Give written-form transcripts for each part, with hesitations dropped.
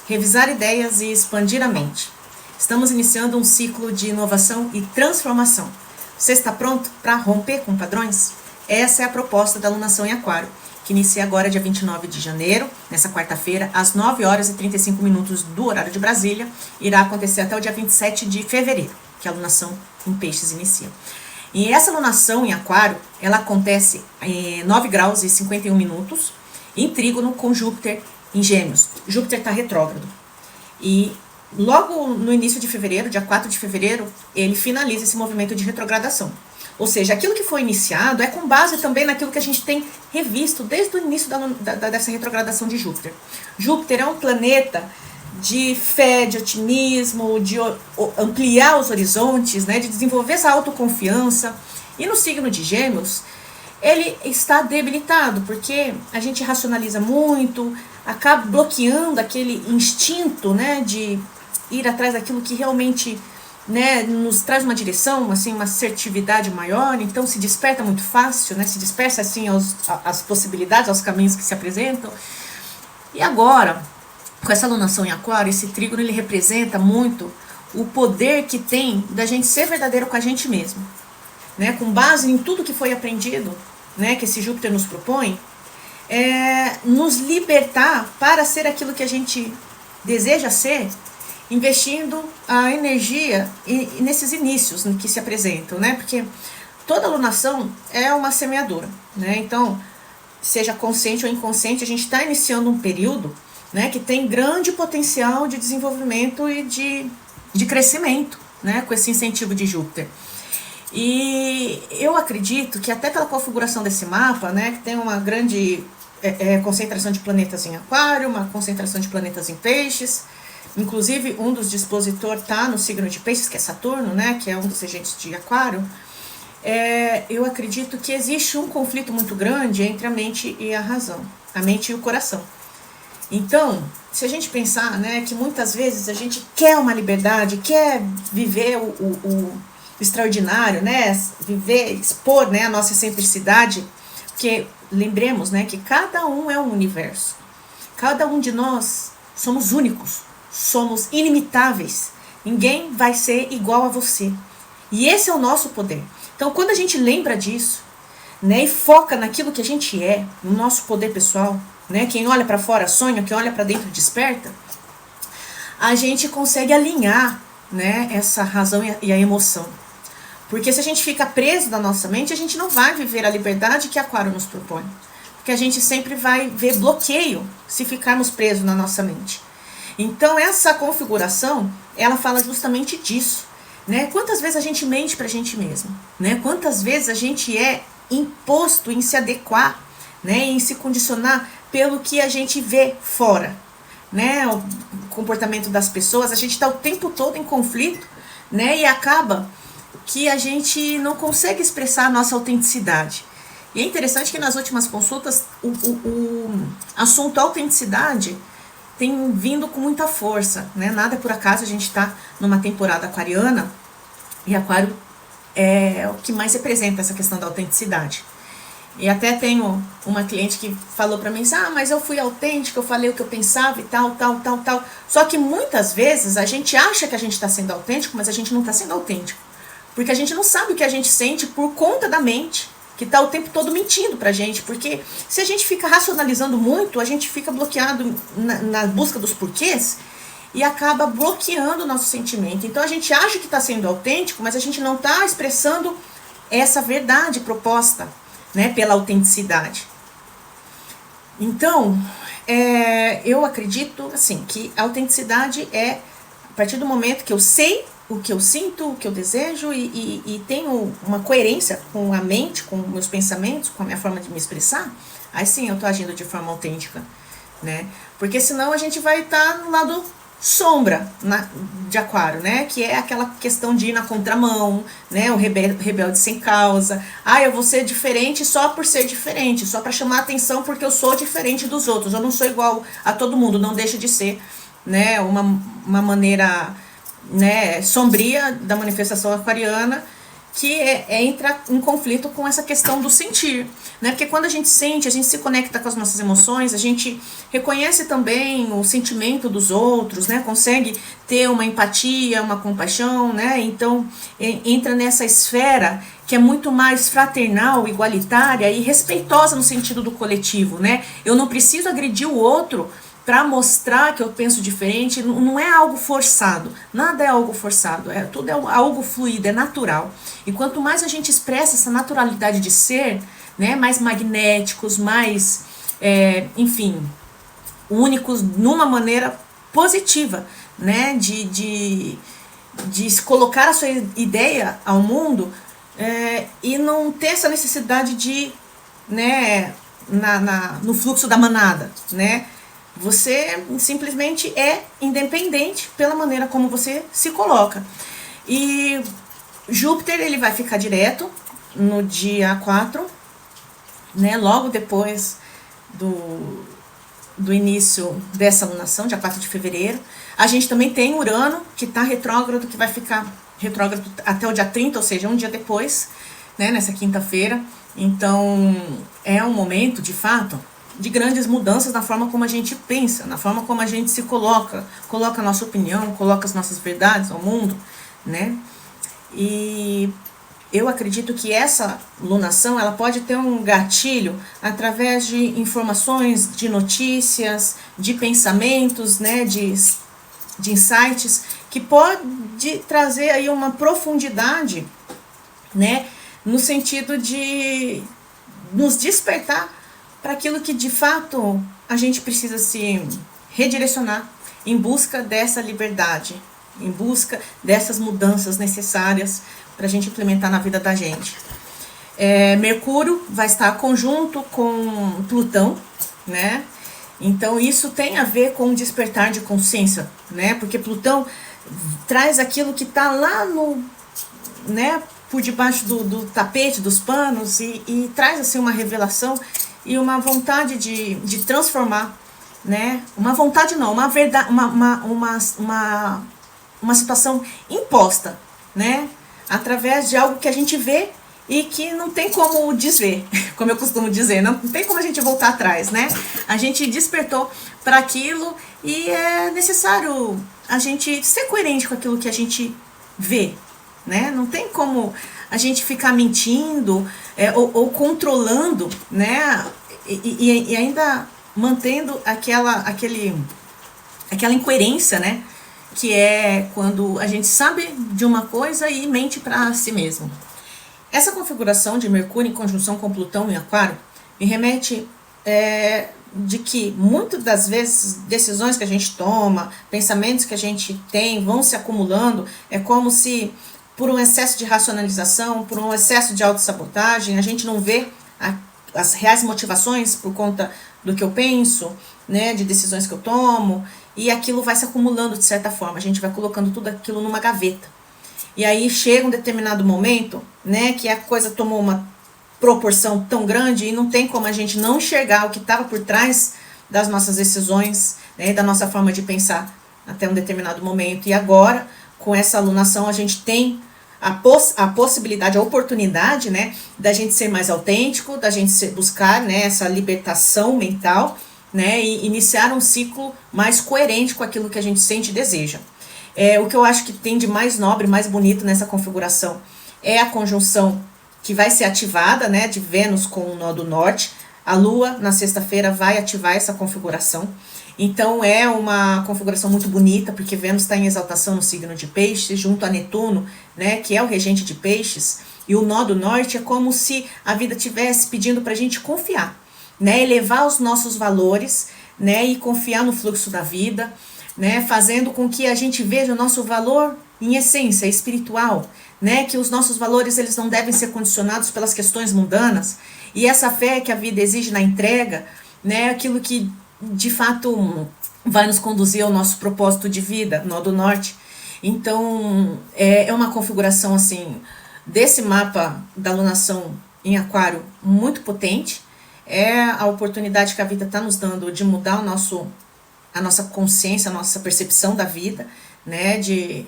revisar ideias e expandir a mente. Estamos iniciando um ciclo de inovação e transformação. Você está pronto para romper com padrões? Essa é a proposta da Alunação em Aquário, que inicia agora dia 29 de janeiro, nessa quarta-feira, às 9 horas e 35 minutos do horário de Brasília. Irá acontecer até o dia 27 de fevereiro, que a alunação em peixes inicia. E essa alunação em Aquário, ela acontece em 9 graus e 51 minutos, em trígono com Júpiter em Gêmeos. Júpiter está retrógrado. E logo no início de fevereiro, dia 4 de fevereiro, ele finaliza esse movimento de retrogradação. Ou seja, aquilo que foi iniciado é com base também naquilo que a gente tem revisto desde o início dessa retrogradação de Júpiter. Júpiter é um planeta de fé, de otimismo, de ampliar os horizontes, né, de desenvolver essa autoconfiança. E no signo de Gêmeos, ele está debilitado, porque a gente racionaliza muito, acaba bloqueando aquele instinto, né, de ir atrás daquilo que realmente, né, nos traz uma direção, assim, uma assertividade maior. Então se desperta muito fácil, né, se dispersa assim às possibilidades, aos caminhos que se apresentam. E agora, com essa alunação em Aquário, esse trígono, ele representa muito o poder que tem da gente ser verdadeiro com a gente mesmo, né, com base em tudo que foi aprendido, né, que esse Júpiter nos propõe, nos libertar para ser aquilo que a gente deseja ser, investindo a energia nesses inícios que se apresentam, né? Porque toda alunação é uma semeadura, né? Então, seja consciente ou inconsciente, a gente está iniciando um período, né, que tem grande potencial de desenvolvimento e de crescimento, né, com esse incentivo de Júpiter. E eu acredito que até pela configuração desse mapa, né, que tem uma grande concentração de planetas em Aquário, uma concentração de planetas em Peixes. Inclusive, um dos dispositores está no signo de Peixes, que é Saturno, né, que é um dos regentes de Aquário. Eu acredito que existe um conflito muito grande entre a mente e a razão, a mente e o coração. Então, se a gente pensar, né, que muitas vezes a gente quer uma liberdade, quer viver o extraordinário, né, viver, expor, né, a nossa excentricidade, porque lembremos, né, que cada um é um universo, cada um de nós somos únicos, somos inimitáveis, ninguém vai ser igual a você, e esse é o nosso poder. Então, quando a gente lembra disso, né, e foca naquilo que a gente é, no nosso poder pessoal, né, quem olha para fora sonha, quem olha para dentro desperta, a gente consegue alinhar, né, essa razão e a emoção. Porque se a gente fica preso na nossa mente, a gente não vai viver a liberdade que Aquário nos propõe. Porque a gente sempre vai ver bloqueio se ficarmos presos na nossa mente. Então essa configuração, ela fala justamente disso, né? Quantas vezes a gente mente pra gente mesmo, né? Quantas vezes a gente é imposto em se adequar, né? Em se condicionar pelo que a gente vê fora, né? O comportamento das pessoas, a gente está o tempo todo em conflito, né? E acaba que a gente não consegue expressar a nossa autenticidade. E é interessante que nas últimas consultas o assunto autenticidade tem vindo com muita força, né? Nada é por acaso, a gente está numa temporada aquariana e Aquário é o que mais representa essa questão da autenticidade. E até tenho uma cliente que falou para mim, mas eu fui autêntica, eu falei o que eu pensava e tal. Só que muitas vezes a gente acha que a gente está sendo autêntico, mas a gente não está sendo autêntico. Porque a gente não sabe o que a gente sente por conta da mente, que está o tempo todo mentindo pra gente. Porque se a gente fica racionalizando muito, a gente fica bloqueado na busca dos porquês e acaba bloqueando o nosso sentimento. Então a gente acha que está sendo autêntico, mas a gente não está expressando essa verdade proposta, né, pela autenticidade. Então, eu acredito assim, que a autenticidade é a partir do momento que eu sei o que eu sinto, o que eu desejo e tenho uma coerência com a mente, com meus pensamentos, com a minha forma de me expressar, aí sim eu tô agindo de forma autêntica, né? Porque senão a gente vai estar no lado sombra de Aquário, né? Que é aquela questão de ir na contramão, né? O rebelde sem causa. Eu vou ser diferente só por ser diferente, só para chamar atenção porque eu sou diferente dos outros. Eu não sou igual a todo mundo, não deixa de ser, né? Uma maneira, né, sombria da manifestação aquariana que entra em conflito com essa questão do sentir, né? Porque quando a gente sente, a gente se conecta com as nossas emoções, a gente reconhece também o sentimento dos outros, né? Consegue ter uma empatia, uma compaixão, né? Então entra nessa esfera que é muito mais fraternal, igualitária e respeitosa no sentido do coletivo, né? Eu não preciso agredir o outro para mostrar que eu penso diferente, não é algo forçado, nada é algo forçado, tudo é algo fluido, é natural. E quanto mais a gente expressa essa naturalidade de ser, né, mais magnéticos, mais, enfim, únicos numa maneira positiva, né, de colocar a sua ideia ao mundo, e não ter essa necessidade de, né, no fluxo da manada, né? Você simplesmente é independente pela maneira como você se coloca. E Júpiter, ele vai ficar direto no dia 4, né, logo depois do início dessa lunação, dia 4 de fevereiro. A gente também tem Urano, que está retrógrado, que vai ficar retrógrado até o dia 30, ou seja, um dia depois, né, nessa quinta-feira. Então, é um momento, de fato, de grandes mudanças na forma como a gente pensa, na forma como a gente se coloca a nossa opinião, coloca as nossas verdades ao mundo, né? E eu acredito que essa lunação, ela pode ter um gatilho através de informações, de notícias, de pensamentos, né, de insights, que pode trazer aí uma profundidade, né, no sentido de nos despertar para aquilo que de fato a gente precisa se redirecionar em busca dessa liberdade, em busca dessas mudanças necessárias para a gente implementar na vida da gente. Mercúrio vai estar conjunto com Plutão, né? Então isso tem a ver com o despertar de consciência, né? Porque Plutão traz aquilo que está lá no, né, por debaixo do tapete, dos panos, e traz assim uma revelação e uma vontade de transformar, né? Uma vontade não, uma verdade, uma situação imposta, né? Através de algo que a gente vê e que não tem como desver, como eu costumo dizer, não tem como a gente voltar atrás, né? A gente despertou para aquilo e é necessário a gente ser coerente com aquilo que a gente vê, né? Não tem como a gente ficar mentindo ou controlando, né? E ainda mantendo aquela incoerência, né? Que é quando a gente sabe de uma coisa e mente para si mesmo. Essa configuração de Mercúrio em conjunção com Plutão em Aquário me remete de que muitas das vezes decisões que a gente toma, pensamentos que a gente tem vão se acumulando, é como se por um excesso de racionalização, por um excesso de autossabotagem, a gente não vê as reais motivações por conta do que eu penso, né, de decisões que eu tomo, e aquilo vai se acumulando de certa forma, a gente vai colocando tudo aquilo numa gaveta. E aí chega um determinado momento, né, que a coisa tomou uma proporção tão grande e não tem como a gente não enxergar o que estava por trás das nossas decisões, né, da nossa forma de pensar até um determinado momento. E agora, com essa alunação, a gente tem a possibilidade, a oportunidade, né, da gente ser mais autêntico, da gente buscar, né, essa libertação mental, né, e iniciar um ciclo mais coerente com aquilo que a gente sente e deseja. O que eu acho que tem de mais nobre, mais bonito nessa configuração é a conjunção que vai ser ativada, né, de Vênus com o nó do norte. A Lua, na sexta-feira, vai ativar essa configuração. Então, é uma configuração muito bonita, porque Vênus está em exaltação no signo de Peixes, junto a Netuno, né, que é o regente de Peixes. E o nó do norte é como se a vida estivesse pedindo para a gente confiar, né, elevar os nossos valores, né, e confiar no fluxo da vida, né, fazendo com que a gente veja o nosso valor em essência espiritual, né, que os nossos valores eles não devem ser condicionados pelas questões mundanas, e essa fé que a vida exige na entrega, né, aquilo que de fato vai nos conduzir ao nosso propósito de vida, nó do norte. Então é uma configuração assim desse mapa da lunação em Aquário muito potente. É a oportunidade que a vida está nos dando de mudar a nossa consciência, a nossa percepção da vida, né, de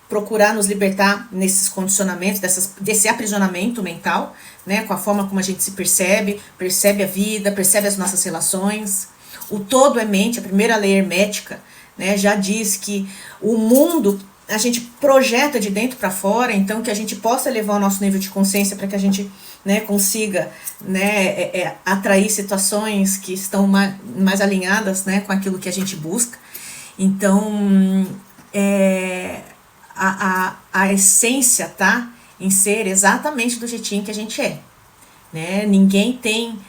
procurar nos libertar nesses condicionamentos, desse aprisionamento mental, né, com a forma como a gente se percebe a vida, percebe as nossas relações. O todo é mente, a primeira lei hermética, né, já diz que o mundo a gente projeta de dentro para fora, então que a gente possa elevar o nosso nível de consciência para que a gente, né, consiga, né, atrair situações que estão mais alinhadas, né, com aquilo que a gente busca. Então, a essência tá em ser exatamente do jeitinho que a gente é, né? Ninguém tem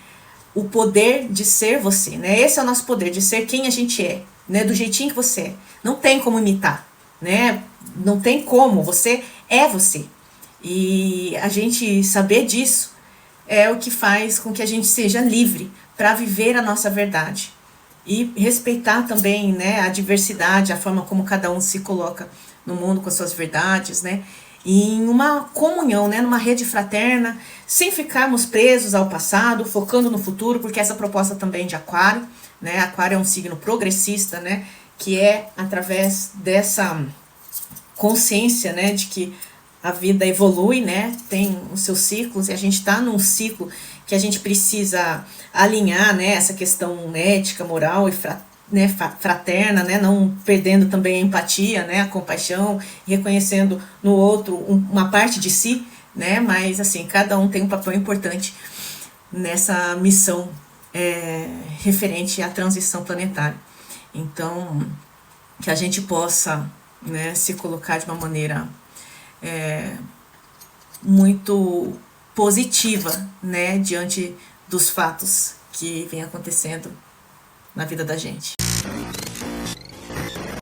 o poder de ser você, né? Esse é o nosso poder, de ser quem a gente é, né? Do jeitinho que você é. Não tem como imitar, né? Não tem como, você é você. E a gente saber disso é o que faz com que a gente seja livre para viver a nossa verdade. E respeitar também, né, a diversidade, a forma como cada um se coloca no mundo com as suas verdades, né? E em uma comunhão, né, numa rede fraterna, sem ficarmos presos ao passado, focando no futuro, porque essa proposta também de Aquário, né? Aquário é um signo progressista, né, que é através dessa consciência, né, de que a vida evolui, né, tem os seus ciclos, e a gente está num ciclo que a gente precisa alinhar, né, essa questão ética, moral e fraterna, né, não perdendo também a empatia, né, a compaixão, reconhecendo no outro uma parte de si, né, mas assim, cada um tem um papel importante nessa missão referente à transição planetária. Então, que a gente possa, né, se colocar de uma maneira muito positiva, né, diante dos fatos que vem acontecendo na vida da gente.